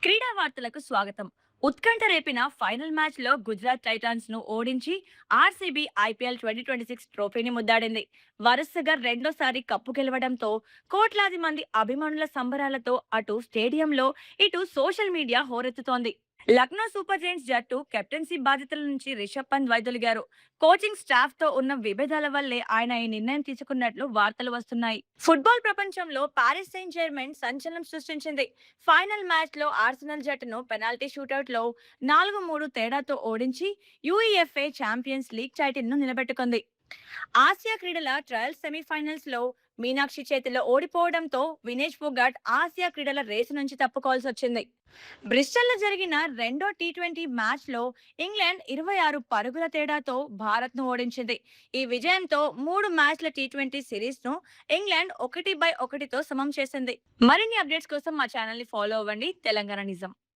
క్రీడా వార్తలకు స్వాగతం. ఉత్కంఠ రేపిన ఫైనల్ మ్యాచ్ లో గుజరాత్ టైటాన్స్ ను ఓడించి ఆర్సీబీ ఐపీఎల్ 2026 ట్రోఫీని ముద్దాడింది. వరుసగా రెండోసారి కప్పు గెలవడంతో కోట్లాది మంది అభిమానుల సంబరాలతో అటు స్టేడియంలో ఇటు social media హోరెత్తుతోంది. Lucknow super Giants జట్టు కెప్టెన్సీ బాధ్యతల నుంచి రిషబ్ పంత్ వైదొలిగారు. కోచింగ్ స్టాఫ్ తో ఉన్న విభేదాల వల్లే ఆయన ఈ నిర్ణయం తీసుకున్నట్లు వార్తలు వస్తున్నాయి. ఫుట్బాల్ ప్రపంచంలో పారిస్ సెయింట్ జెర్మెన్ సంచలనం సృష్టించింది. ఫైనల్ మ్యాచ్ లో ఆర్సెనల్ జట్టును పెనాల్టీ షూటౌట్ లో 4-3 తేడాతో ఓడించి యూఈఎఫ్ఏ ఛాంపియన్స్ లీగ్ టైటిల్ ను నిలబెట్టుకుంది. ఆసియా క్రీడల ట్రయల్స్ సెమీఫైనల్స్ లో మీనాక్షి చేతిలో ఓడిపోవడంతో వినేష్ ఫోగాట్ ఆసియా క్రీడల రేసు నుంచి తప్పుకోవాల్సి వచ్చింది. బ్రిస్టల్లో జరిగిన రెండో టీ20 మ్యాచ్ లో ఇంగ్లాండ్ 26 పరుగుల తేడాతో భారత్ ను ఓడించింది. ఈ విజయంతో 3 మ్యాచ్ల టీ20 సిరీస్ ను ఇంగ్లాండ్ 1-1తో సమం చేసింది. మరిన్ని అప్డేట్స్ కోసం మా ఛానల్ ని ఫాలో అవ్వండి. తెలంగాణ నిజం.